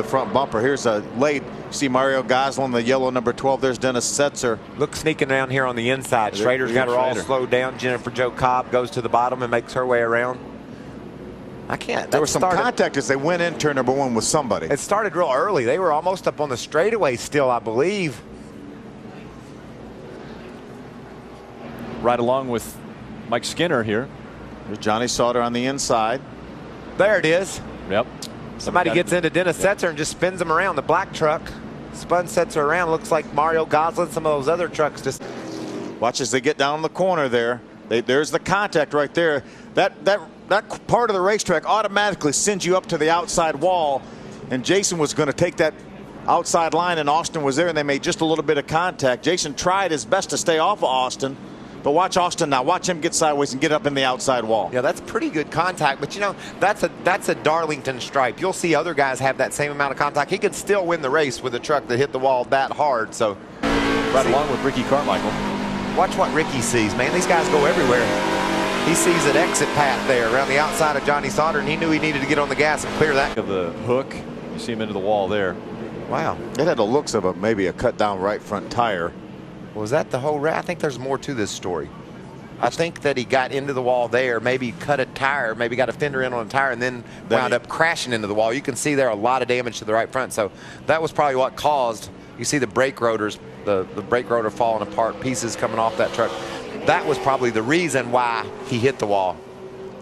the front bumper. Here's a late. See Mario Goslin, the yellow number 12. There's Dennis Setzer. Look sneaking around here on the inside. Schrader's got her all slowed down. Jennifer Jo Cobb goes to the bottom and makes her way around. I can't. There was some contact as they went in turn number 1 with somebody. It started real early. They were almost up on the straightaway still, I believe. Right along with Mike Skinner here. There's Johnny Sauter on the inside. There it is. Yep. Somebody gets into Dennis Setzer and just spins him around. The black truck spun Setzer around. Looks like Mario Goslin. Some of those other trucks just. Watch as they get down the corner there. There's the contact right there. That part of the racetrack automatically sends you up to the outside wall. And Jason was going to take that outside line, and Austin was there, and they made just a little bit of contact. Jason tried his best to stay off of Austin. But watch Austin now. Watch him get sideways and get up in the outside wall. Yeah, that's pretty good contact. But, you know, that's a Darlington stripe. You'll see other guys have that same amount of contact. He can still win the race with a truck that hit the wall that hard. So, right along with Ricky Carmichael. Watch what Ricky sees, man. These guys go everywhere. He sees an exit path there around the outside of Johnny Sauter, and he knew he needed to get on the gas and clear that. Of the hook, you see him into the wall there. Wow. It had the looks of maybe a cut down right front tire. Was that the whole I think there's more to this story. I think that he got into the wall there, maybe cut a tire, maybe got a fender in on a tire, and then wound up crashing into the wall. You can see there a lot of damage to the right front. So that was probably what caused, you see the brake rotors, the brake rotor falling apart, pieces coming off that truck. That was probably the reason why he hit the wall.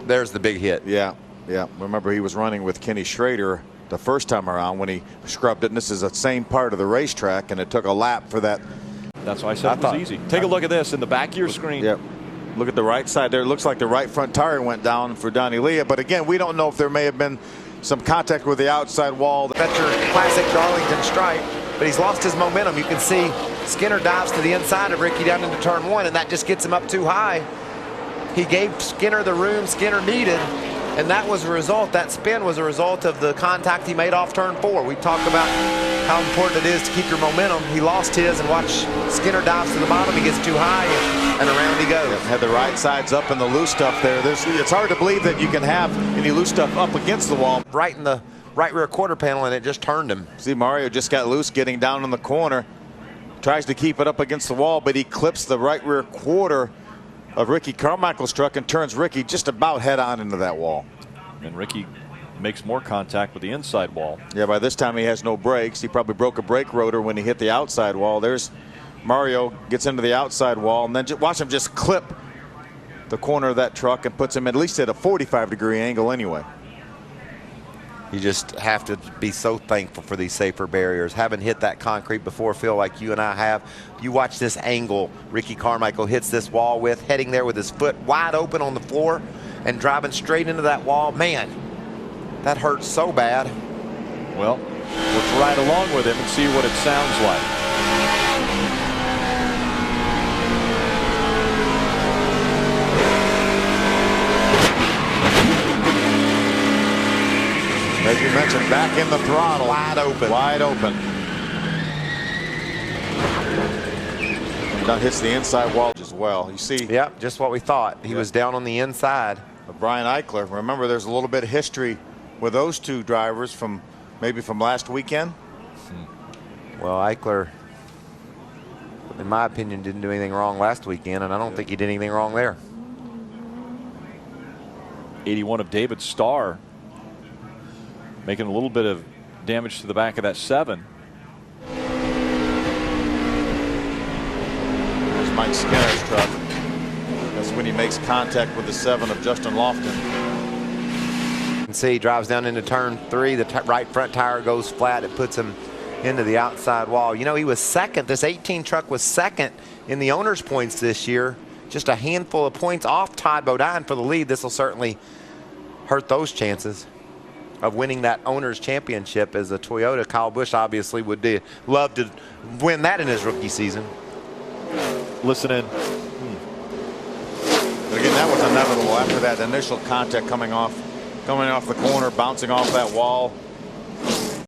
There's the big hit. Yeah, yeah. Remember, he was running with Kenny Schrader the first time around when he scrubbed it. And this is the same part of the racetrack, and it took a lap for that. That's why I said it was easy. Take a look at this in the back of your screen. Yep. Look at the right side there. It looks like the right front tire went down for Donnie Leah. But again, we don't know if there may have been some contact with the outside wall. That's your classic Darlington stripe, but he's lost his momentum. You can see Skinner dives to the inside of Ricky down into turn 1, and that just gets him up too high. He gave Skinner the room Skinner needed, and that was a result. That spin was a result of the contact he made off turn 4. We talked about how important it is to keep your momentum. He lost his, and watch Skinner dives to the bottom. He gets too high, and around he goes. Yep, had the right sides up and the loose stuff there. It's hard to believe that you can have any loose stuff up against the wall. Right in the right rear quarter panel, and it just turned him. See, Mario just got loose getting down in the corner. Tries to keep it up against the wall, but he clips the right rear quarter of Ricky Carmichael's truck and turns Ricky just about head on into that wall. And Ricky makes more contact with the inside wall. Yeah, by this time he has no brakes. He probably broke a brake rotor when he hit the outside wall. There's Mario, gets into the outside wall, and then watch him just clip the corner of that truck and puts him at least at a 45-degree angle anyway. You just have to be so thankful for these safer barriers. Haven't hit that concrete before, Phil, like you and I have. You watch this angle Ricky Carmichael hits this wall with, heading there with his foot wide open on the floor and driving straight into that wall. Man, that hurts so bad. Well, let's ride along with him and see what it sounds like. As you mentioned, back in the throttle. Wide open. Wide open. That hits the inside wall as well. You see. Yep, just what we thought. He was down on the inside. Brian Eichler. Remember, there's a little bit of history with those two drivers from maybe from last weekend. Well, Eichler, in my opinion, didn't do anything wrong last weekend, and I don't think he did anything wrong there. 81 of David Starr, making a little bit of damage to the back of that 7. There's Mike Skinner's truck. That's when he makes contact with the 7 of Justin Lofton. You can see he drives down into turn 3. The right front tire goes flat. It puts him into the outside wall. You know, he was second. This 18 truck was second in the owner's points this year. Just a handful of points off Todd Bodine for the lead. This will certainly hurt those chances of winning that owner's championship as a Toyota. Kyle Busch obviously would love to win that in his rookie season. Listen in. But again, that was inevitable after that initial contact coming off the corner, bouncing off that wall.